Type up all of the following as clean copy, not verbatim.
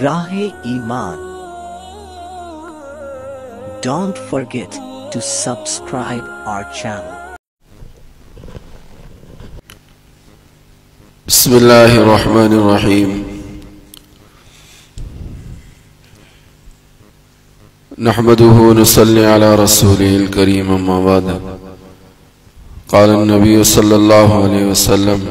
Rahe-e-Iman. Don't forget to subscribe our channel. बिस्मिल्लाहिर्रहमानिर्रहीम। नहमदुहु व नुसल्ली अला रसूलिल करीम, अम्मा बाद। क़ाल नबी सल्लल्लाहु अलैहि वसल्लम,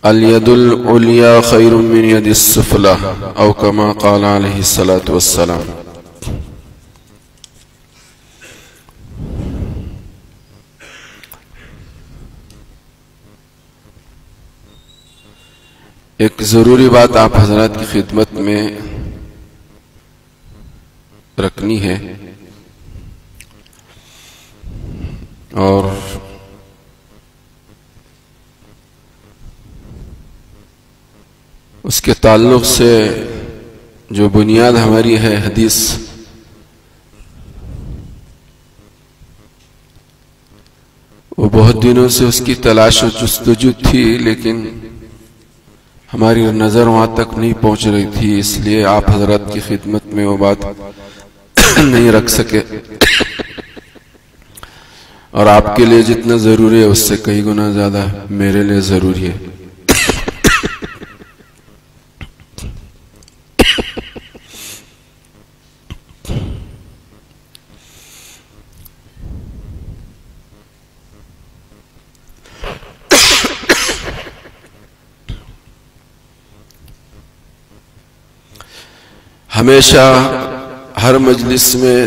अल यदुल उलिया खैरुम मिन यदिस सुफला, औ कमा क़ाल अलैहि सलातु वस्सलाम। एक जरूरी बात आप हजरात की खिदमत में रखनी है, और उसके ताल्लुक से जो बुनियाद हमारी है हदीस, वो बहुत दिनों से उसकी तलाश और जुस्तजू थी, लेकिन हमारी नजर वहां तक नहीं पहुंच रही थी, इसलिए आप हजरत की खिदमत में वो बात नहीं रख सके। और आपके लिए जितना जरूरी है उससे कई गुना ज्यादा मेरे लिए जरूरी है। हमेशा हर मजलिस में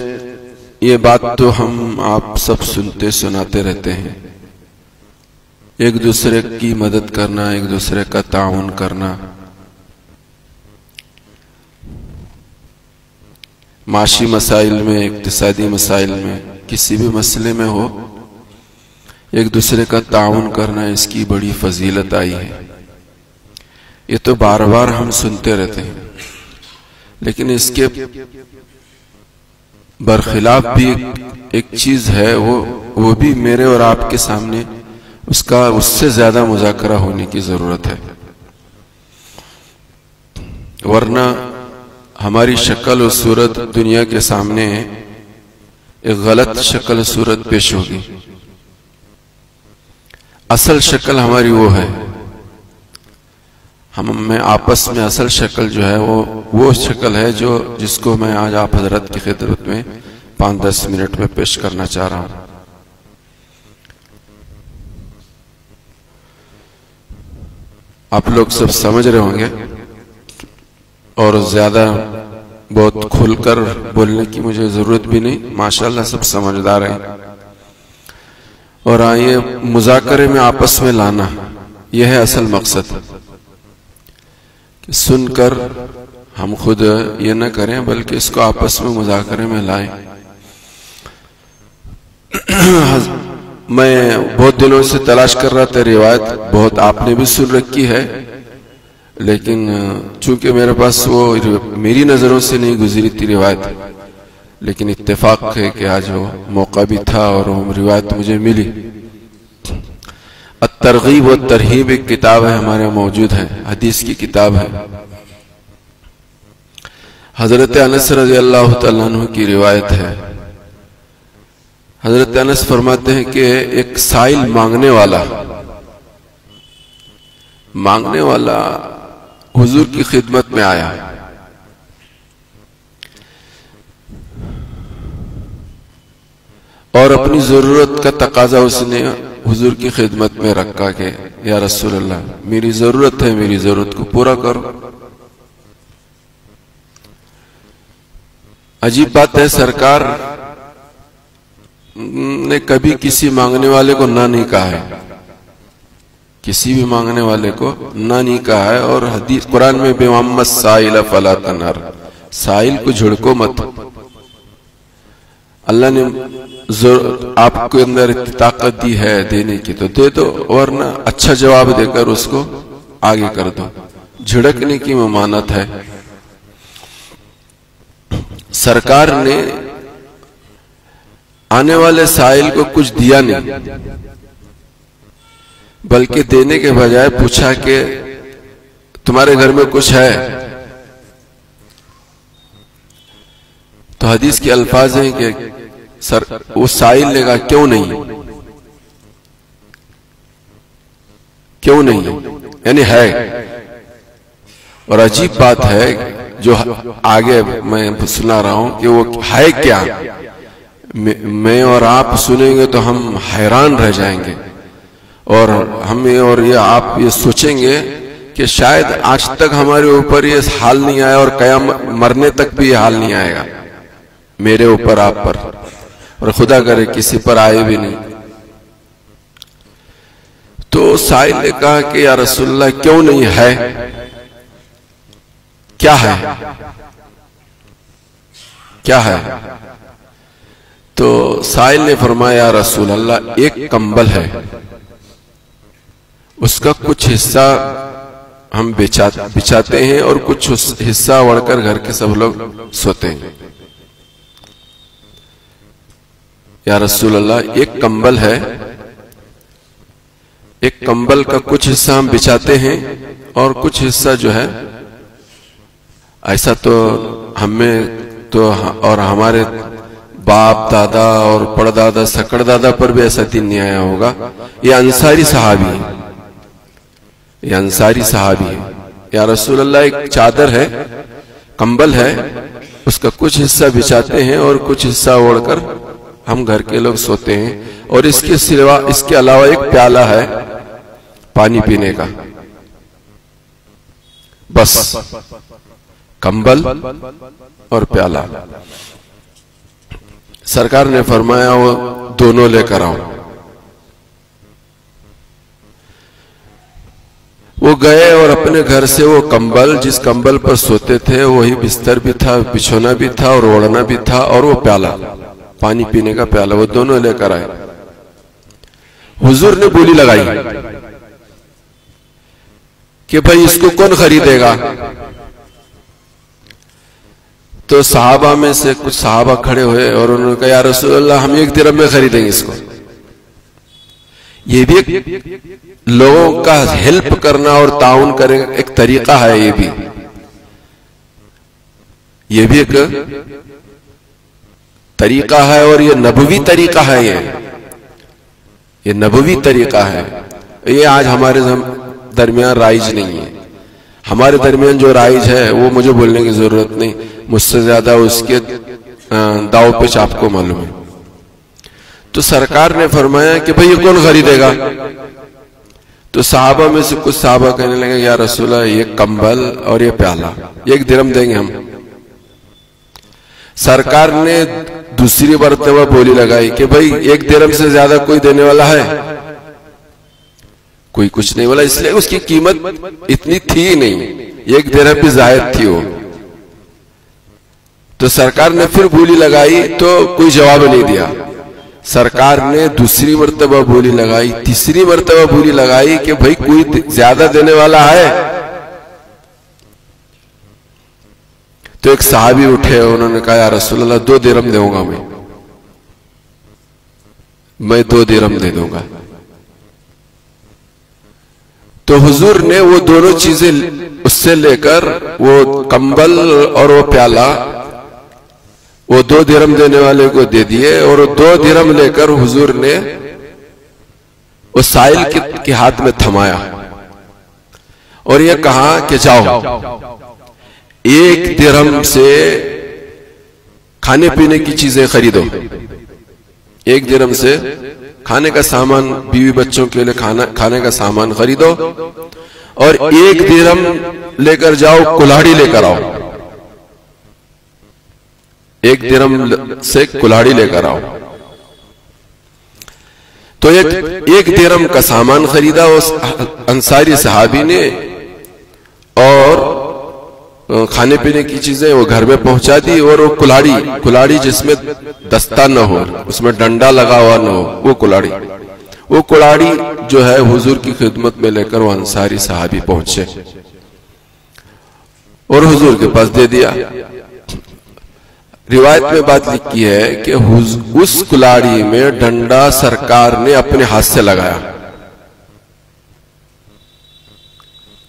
ये बात तो हम आप सब सुनते सुनाते रहते हैं, एक दूसरे की मदद करना, एक दूसरे का ताउन करना, माशी मसाइल में, इक्तिसादी मसाइल में, किसी भी मसले में हो, एक दूसरे का ताउन करना, इसकी बड़ी फजीलत आई है। ये तो बार बार हम सुनते रहते हैं, लेकिन इसके बरखिलाफ भी एक चीज है, वो भी मेरे और आपके सामने उससे ज्यादा मुज़ाकरा होने की जरूरत है, वरना हमारी शक्ल और सूरत दुनिया के सामने एक गलत शक्ल सूरत पेश होगी। असल शक्ल हमारी वो है, में आपस में असल शक्ल जो है वो शक्ल है जिसको मैं आज आप हजरत की खिदमत में 5-10 मिनट में पेश करना चाह रहा हूं। आप लोग सब समझ रहे होंगे, और ज्यादा बहुत खुलकर बोलने की मुझे जरूरत भी नहीं, माशाल्लाह सब समझदार हैं। और आइए मुज़ाकरे में आपस में लाना, यह है असल मकसद। सुनकर हम खुद ये न करें, बल्कि इसको आपस में मुज़ाकरे में लाएं। मैं बहुत दिनों से तलाश कर रहा था रिवायत, बहुत आपने भी सुन रखी है, लेकिन चूंकि मेरे पास वो मेरी नजरों से नहीं गुजरी थी रिवायत, लेकिन इत्तेफाक है कि आज वो मौका भी था और वो रिवायत मुझे मिली। तरगीब व तरहीब एक किताब है, हमारे मौजूद है, हदीस की किताब है। हजरत अनस रज़ी अल्लाह तआला अन्हु की रिवायत है। हजरत अनस फरमाते हैं कि एक साइल मांगने वाला हुजूर की खिदमत में आया। और अपनी जरूरत का तकाजा उसने हुजूर की खिदमत में रखा कि या रसूल अल्लाह, मेरी जरूरत है, मेरी जरूरत को पूरा करो। अजीब बात है, सरकार ने कभी किसी मांगने वाले को ना नहीं कहा है, किसी भी मांगने वाले को ना नहीं कहा है। और हदीस कुरान में बेमम्मत साइल फला तनहर, साइल को झुड़को मत। अल्लाह ने आपको अंदर ताकत दी है देने की तो दे दो, वरना अच्छा जवाब देकर उसको आगे कर दो। झिड़कने की ममानत है। सरकार ने आने वाले साइल को कुछ दिया नहीं, बल्कि देने के बजाय पूछा कि तुम्हारे घर में कुछ है। तो हदीस के अल्फाज हैं कि सर वो साइल ने कहा क्यों नहीं, क्यों नहीं, यानी है। और अजीब बात है जो आगे मैं सुना रहा हूं कि वो है क्या, मैं और आप सुनेंगे तो हम हैरान रह जाएंगे और हमें और ये आप ये सोचेंगे कि शायद आज तक हमारे ऊपर ये हाल नहीं आया और कयामत मरने तक भी ये हाल नहीं आएगा, मेरे ऊपर, आप पर, और खुदा करे किसी पर आए भी नहीं। तो साइल ने कहा कि या रसूलल्लाह क्यों नहीं है, क्या है, क्या है? तो साइल ने फरमाया या रसूल अल्लाह एक कंबल है, उसका कुछ हिस्सा हम बिछाते हैं और कुछ हिस्सा ओढ़कर घर के सब लोग सोते हैं। या रसूल अल्लाह एक कंबल है, एक कंबल का कुछ हिस्सा हम बिछाते हैं और कुछ हिस्सा जो है, ऐसा तो हमें तो और हमारे बाप दादा और पड़दादा सकड़ दादा पर भी ऐसा दिन नहीं आया होगा। ये अंसारी सहाबी है, ये अंसारी सहाबी है। या रसूल अल्लाह एक चादर है, कंबल है, उसका कुछ हिस्सा बिछाते हैं और कुछ हिस्सा ओढ़कर हम घर के लोग सोते हैं, और इसके सिवा, इसके अलावा एक प्याला है पानी पीने का, बस कंबल और प्याला। सरकार ने फरमाया वो दोनों लेकर आओ। वो गए और अपने घर से वो कंबल, जिस कंबल पर सोते थे वही बिस्तर भी था, बिछोना भी था और ओढ़ना भी था, और वो प्याला, पानी पीने का प्याला, वो दोनों लेकर आए। हुजूर ने बोली लगाई कि भाई इसको कौन खरीदेगा? तो सहाबा में से कुछ सहाबा खड़े हुए और उन्होंने कहा या रसूल अल्लाह हम 1 दिरहम में खरीदेंगे इसको। ये भी एक लोगों का हेल्प करना और ताउन करें एक तरीका है, ये भी एक तरीका है, और ये नबवी तरीका है, ये नबवी तरीका है। ये आज हमारे दरमियान राइज नहीं है। हमारे दरमियान जो राइज है वो मुझे बोलने की जरूरत नहीं, मुझसे ज्यादा उसके दाव पेच आपको मालूम है। तो सरकार ने फरमाया कि भाई ये कौन खरीदेगा? तो साहबा में से कुछ साहबा कहने लगे या रसूला ये कंबल और ये प्याला 1 दिरहम देंगे हम। सरकार ने दूसरी मर्तबा बोली लगाई कि भाई 1 दिरहम से ज्यादा कोई देने वाला है? कोई कुछ नहीं बोला, इसलिए उसकी कीमत इतनी थी नहीं, 1 दिरहम भी जायद थी वो। तो सरकार ने फिर बोली लगाई तो कोई जवाब नहीं दिया। सरकार ने दूसरी मर्तबा बोली लगाई, तीसरी मर्तबा बोली लगाई कि भाई कोई ज्यादा देने वाला है? तो एक साहबी उठे, उन्होंने कहा या रसूल अल्लाह 2 दिरहम दूंगा, मैं 2 दिरहम दे दूंगा। तो हुजूर ने वो दोनों चीजें उससे लेकर, वो कंबल और वो प्याला, वो 2 दिरहम देने वाले को दे दिए, और 2 दिरहम लेकर हुजूर ने उस साइल के हाथ में थमाया और ये कहा कि जाओ 1 दिरहम से खाने पीने की चीजें खरीदो। 1 दिरहम से खाने का सामान, बीवी बच्चों के लिए खाने का सामान खरीदो, और 1 दिरहम लेकर जाओ, कुल्हाड़ी लेकर आओ। 1 दिरहम से कुल्हाड़ी लेकर आओ। तो 1 दिरहम का सामान खरीदा उस अंसारी सहाबी ने, और खाने पीने की चीजें वो घर में पहुंचा दी, और वो कुल्हाड़ी जिसमें दस्ता न हो, उसमें डंडा लगा हुआ न हो, वो कुल्हाड़ी जो है हुजूर की खिदमत में लेकर वो अंसारी सहाबी पहुंचे और हुजूर के पास दे दिया। रिवायत में बात लिखी है कि उस कुल्हाड़ी में डंडा सरकार ने अपने हाथ से लगाया,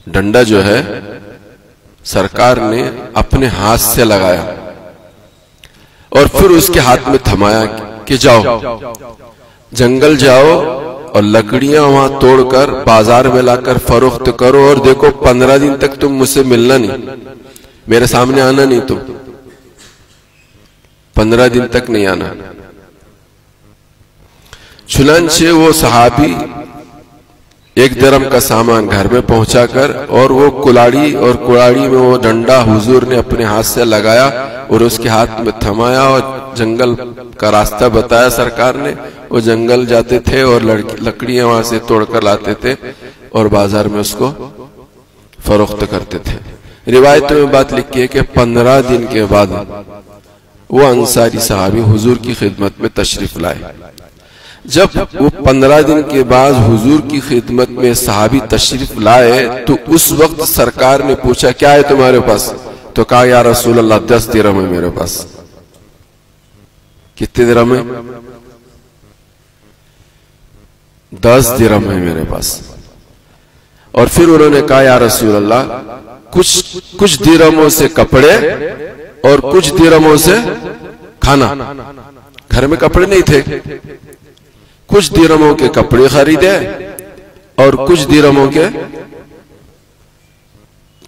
डंडा जो है सरकार ने अपने हाथ से लगाया और फिर उसके हाथ में थमाया कि जाओ जंगल जाओ और लकड़ियां वहां तोड़कर बाजार में लाकर फरोख्त करो, और देखो 15 दिन तक तुम मुझसे मिलना नहीं, मेरे सामने आना नहीं, तुम 15 दिन तक नहीं आना। चुनांचे वो सहाबी 1 दिरहम का सामान घर में पहुंचाकर और वो कुलाड़ी में वो डंडा हुजूर ने अपने हाथ से लगाया और उसके हाथ में थमाया और जंगल का रास्ता बताया सरकार ने। वो जंगल जाते थे और लकड़ियां वहां से तोड़कर लाते थे और बाजार में उसको फरोख्त करते थे। रिवायतों में बात लिखी है कि 15 दिन के बाद वो अंसारी सहाबी हुजूर की खिदमत में तशरीफ लाए। जब वो 15 दिन के बाद हुजूर की खिदमत में सहाबी तशरीफ लाए तो उस वक्त सरकार ने पूछा क्या है तुम्हारे पास? तो कहा या रसूल अल्लाह 10 दिरहम है मेरे पास। कितने दिरहम है? 10 दिरहम है मेरे पास। और फिर उन्होंने कहा या रसूल अल्लाह कुछ दिरहमों से कपड़े और कुछ दिरहमों से खाना। घर में कपड़े नहीं थे, कुछ दिरहमों के कपड़े खरीदे और कुछ दिरहमों के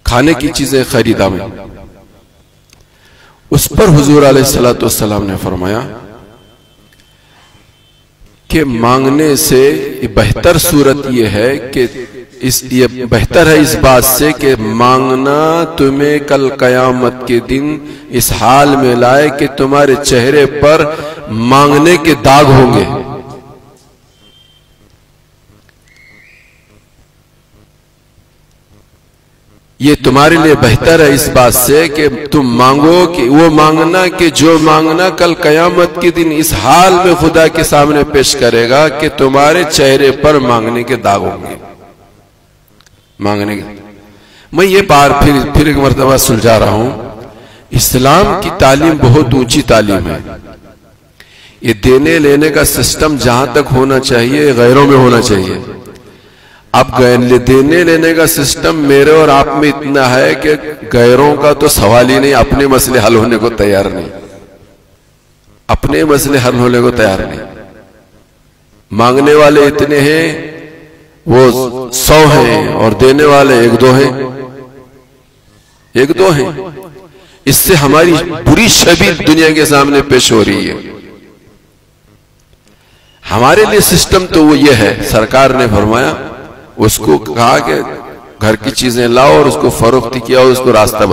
खाने की चीजें खरीदा में। उस पर हुजूर अलैहिस्सलातु वस्सलाम ने फरमाया कि मांगने से बेहतर सूरत यह है कि ये बेहतर है इस बात से कि मांगना तुम्हें कल कयामत के दिन इस हाल में लाए कि तुम्हारे चेहरे पर मांगने के दाग होंगे। ये तुम्हारे लिए बेहतर है इस बात से कि तुम मांगो कि वो मांगना कि जो मांगना कल कयामत के दिन इस हाल में खुदा के सामने पेश करेगा कि तुम्हारे चेहरे पर मांगने के दाग होंगे। मांगने के मैं ये बार फिर एक मर्तबा सुलझा रहा हूं, इस्लाम की तालीम बहुत ऊंची तालीम है। ये देने लेने का सिस्टम जहां तक होना चाहिए गैरों में होना चाहिए। अब देने लेने का सिस्टम मेरे और आप में इतना है कि गैरों का तो सवाल ही नहीं, अपने मसले हल होने को तैयार नहीं, अपने मसले हल होने को तैयार नहीं। मांगने वाले इतने हैं, वो 100 हैं और देने वाले 1-2 हैं, 1-2 हैं। इससे हमारी बुरी छवि दुनिया के सामने पेश हो रही है। हमारे लिए सिस्टम तो वो ये है, सरकार ने फरमाया, उसको कहा कि घर की चीजें लाओ और उसको फरोख्त किया और उसको रास्ता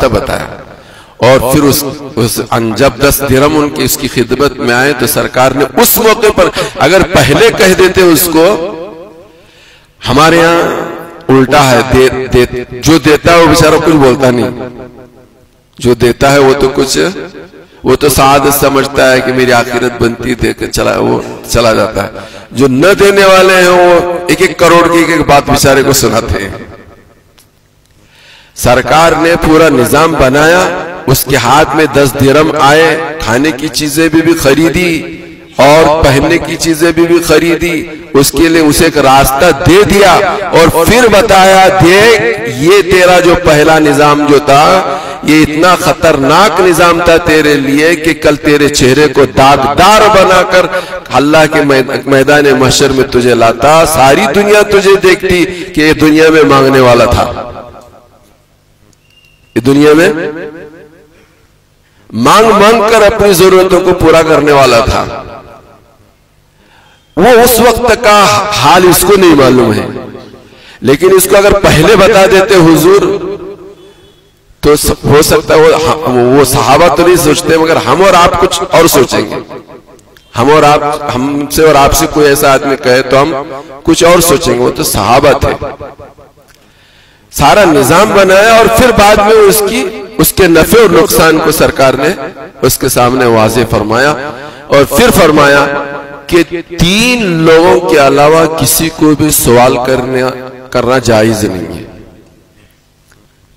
बताया, और फिर जब 10 दिरहम उनकी इसकी खिदमत में आए तो सरकार ने उस मौके पर अगर पहले कह देते उसको, हमारे यहां उल्टा है, जो देता है वो बेचारा कुछ बोलता नहीं, जो देता है वो तो सादत समझता है कि मेरी आखिरत बनती दे के चला जाता है। जो न देने वाले हैं वो 1-1 करोड़ की एक बात बेचारे को सुनाते हैं। सरकार ने पूरा निजाम बनाया, उसके हाथ में 10 दिरहम आए, खाने की चीजें भी खरीदी और पहनने की चीजें भी खरीदी, उसके लिए उसे एक रास्ता दे दिया और फिर बताया देख ये तेरा जो पहला निजाम जो था ये इतना खतरनाक निजाम था तेरे लिए कि कल तेरे चेहरे को दागदार बनाकर अल्लाह के मैदान महशर में तुझे लाता, सारी दुनिया तुझे देखती कि ये दुनिया में मांगने वाला था, ये दुनिया में मांग कर अपनी जरूरतों को पूरा करने वाला था। वो उस वक्त का हाल इसको नहीं मालूम है, लेकिन इसको अगर पहले बता देते हुजूर तो हो सकता है वो सहाबा तो नहीं सोचते, मगर हम और आप कुछ और सोचेंगे। हमसे और आपसे कोई ऐसा आदमी कहे तो हम कुछ और सोचेंगे। वो तो सहाबा थे, सारा निजाम बनाया और फिर बाद में उसके नफे और नुकसान को सरकार ने उसके सामने वाज़े फरमाया और फिर फरमाया कि 3 लोगों के अलावा किसी को भी सवाल करना जायज नहीं है।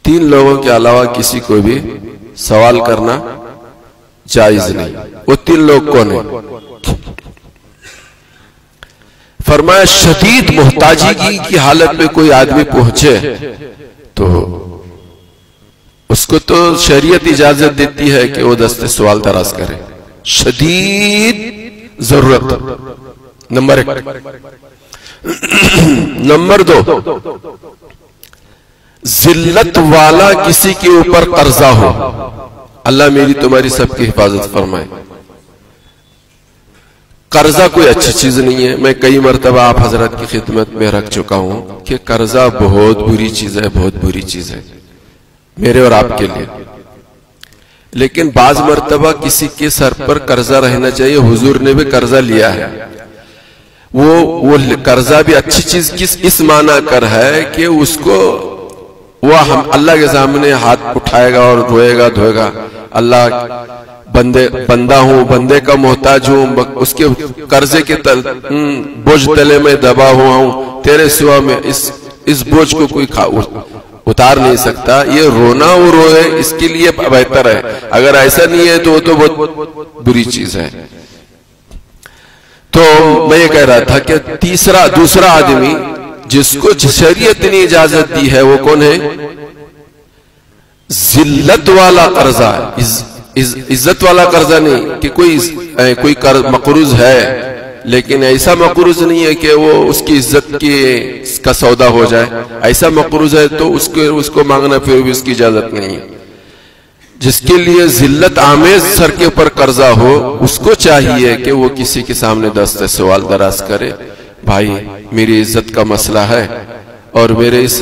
3 लोगों के अलावा किसी को भी सवाल करना जायज नहीं। वो 3 लोग कौन है? फरमाया शदीद मोहताजी की हालत में कोई आदमी पहुंचे तो उसको तो शरीयत इजाजत देती है कि वो दस्ते सवाल दराज करे, शदीद जरूरत, नंबर 1। नंबर 2, जिल्लत वाला किसी के ऊपर कर्जा हो, अल्लाह मेरी तुम्हारी सबकी हिफाजत फरमाए। कर्जा कोई अच्छी चीज नहीं है, मैं कई मरतबा आप हजरत की खिदमत में रख चुका हूं कि कर्जा बहुत बुरी चीज है, बहुत बुरी चीज है मेरे और आपके लिए। लेकिन बाज मरतबा किसी के सर पर कर्जा रहना चाहिए, हुजूर ने भी कर्जा लिया है। वो कर्जा भी अच्छी चीज किस इस माना कर है कि उसको वह हम अल्लाह के सामने हाथ उठाएगा और रोएगा धोएगा, अल्लाह बंदा हूं, बंदे का मोहताज हूं, उसके कर्जे के बोझ तले में दबा हुआ हूं, तेरे सिवा में इस बोझ को कोई उतार नहीं सकता। ये रोना वो रोए इसके लिए बेहतर है, अगर ऐसा नहीं है तो वो तो बहुत बुरी चीज है। तो मैं ये कह रहा था कि दूसरा आदमी जिसको शरीयत ने इजाजत दी है वो कौन है? जिल्लत वाला कर्जा, इज्जत वाला कर्जा नहीं कि कोई मकरूज है लेकिन ऐसा मकरूज नहीं है कि वो उसकी इज्जत का सौदा हो जाए, ऐसा मकरूज है तो उसको मांगना फिर भी उसकी इजाजत नहीं है। जिसके लिए जिल्लत आमेज सर के ऊपर कर्जा हो उसको चाहिए कि वो किसी के सामने दस्ते सवाल दराज करे, भाई मेरी इज्जत का मसला है और मेरे इस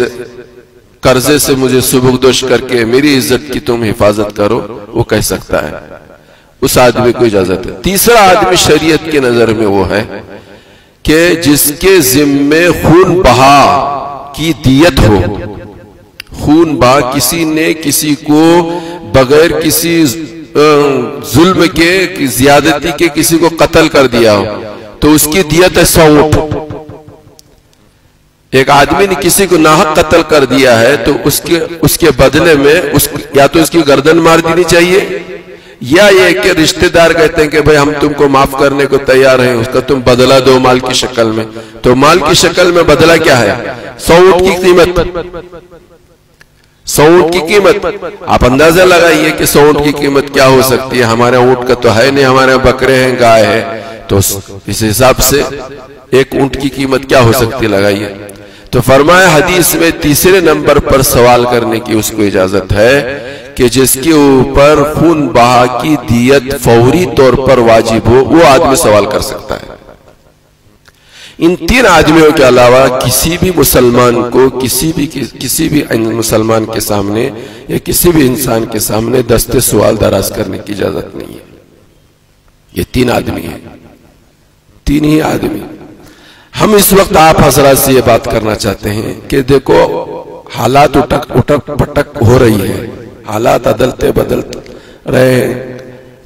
कर्जे से मुझे सुबुकदोश करके मेरी इज्जत की तुम हिफाजत करो, वो कह सकता है, उस आदमी को इजाजत है। तीसरा आदमी शरीयत की नजर में वो है कि जिसके जिम्मे खून बहा की दियत हो, खून बहा किसी ने किसी को बगैर किसी जुल्म के ज्यादती के किसी को कत्ल कर दिया हो तो उसकी दियत है 100 ऊंट। एक आदमी ने किसी को नाहक कत्ल कर दिया है तो उसके बदले में या तो उसकी गर्दन मार देनी चाहिए, या ये कि रिश्तेदार कहते हैं कि भाई हम तुमको माफ करने को तैयार हैं, उसका तुम बदला दो माल की शक्ल में। तो माल की शक्ल में बदला क्या है? 100 ऊंट की कीमत, 100 ऊंट की कीमत। आप अंदाजा लगाइए कि 100 ऊंट की कीमत क्या हो सकती है। हमारे ऊंट का तो है नहीं, हमारे बकरे हैं, गाय है, तो इस हिसाब से एक ऊंट की कीमत क्या हो सकती है, लगाइए। तो फरमाया हदीस में तीसरे नंबर पर सवाल करने की उसको इजाजत है कि जिसके ऊपर खून बहा की दियत फौरी तौर पर वाजिब हो, वो आदमी सवाल कर सकता है। इन 3 आदमियों के अलावा किसी भी मुसलमान को किसी भी मुसलमान के सामने या किसी भी इंसान के सामने दस्ते सवाल दराज करने की इजाजत नहीं है। ये 3 आदमी हैं, 3 ही आदमी। हम इस वक्त आप हजरात से ये बात करना चाहते हैं कि देखो हालात उटक पटक हो रही है, हालात अदलते बदलते रहे,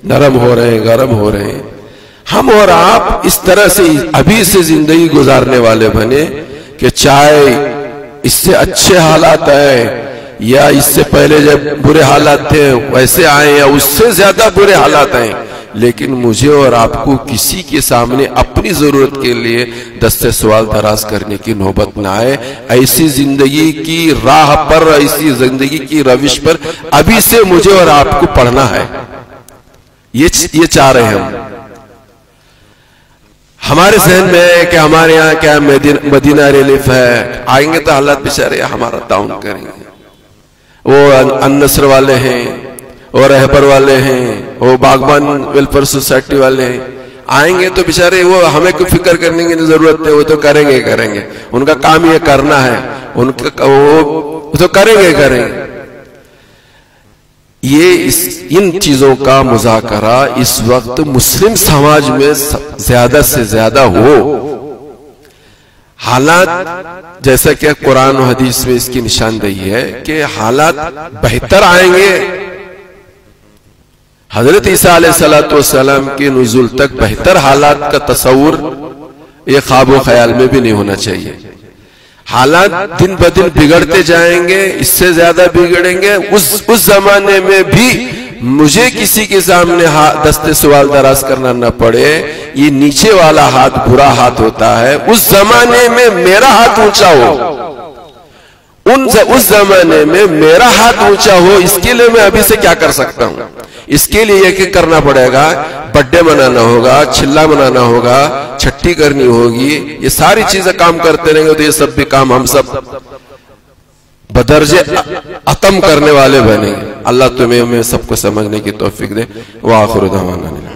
नरम हो रहे हैं, गर्म हो रहे हैं। हम और आप इस तरह से अभी से जिंदगी गुजारने वाले बने कि चाहे इससे अच्छे हालात आए या इससे पहले जब बुरे हालात थे वैसे आए या उससे ज्यादा बुरे हालात आए, लेकिन मुझे और आपको किसी के सामने अपनी जरूरत के लिए दस्ते सवाल दराज करने की नौबत ना आए। ऐसी जिंदगी की राह पर, ऐसी जिंदगी की रविश पर अभी से मुझे और आपको पढ़ना है। ये चाह रहे हैं हम। हमारे जहन में है कि हमारे यहाँ क्या मदीना रिलीफ है, आएंगे तो हालात बेचारे हमारा ताउन करेंगे। वो अन्नसर वाले हैं, वो रहबर वाले हैं, वो बागबान वेलफेयर सोसाइटी वाले हैं, आएंगे तो बेचारे वो हमें कोई फिक्र करने की जरूरत है, वो तो करेंगे, उनका काम ये करना है, उनका वो तो करेंगे। ये इन चीजों का मुज़ाकरा इस वक्त मुस्लिम समाज में ज्यादा से ज्यादा हो। हालात जैसा कि कुरान और हदीस में इसकी निशानदेही है कि हालात बेहतर आएंगे। हजरत ईसा अलैहिस्सलाम के नुज़ुल तक बेहतर हालात का तस्वुर ये ख्वाब ख्याल में भी नहीं होना चाहिए। हालात दिन ब दिन बिगड़ते जाएंगे, इससे ज्यादा बिगड़ेंगे। उस जमाने में भी मुझे किसी के सामने दस्ते सवाल दराज करना न पड़े, ये नीचे वाला हाथ बुरा हाथ होता है। उस जमाने में मेरा हाथ ऊंचा हो, उस जमाने में मेरा हाथ ऊंचा हो, इसके लिए मैं अभी से क्या कर सकता हूं? इसके लिए यह करना पड़ेगा, बर्थडे मनाना होगा, चिल्ला मनाना होगा, छट्टी करनी होगी, ये सारी चीजें काम करते रहेंगे तो ये सब भी काम हम सब बदर्जे अतम करने वाले बनेंगे। अल्लाह तुम्हें सबको समझने की तौफीक दे। व आखिर दवाना।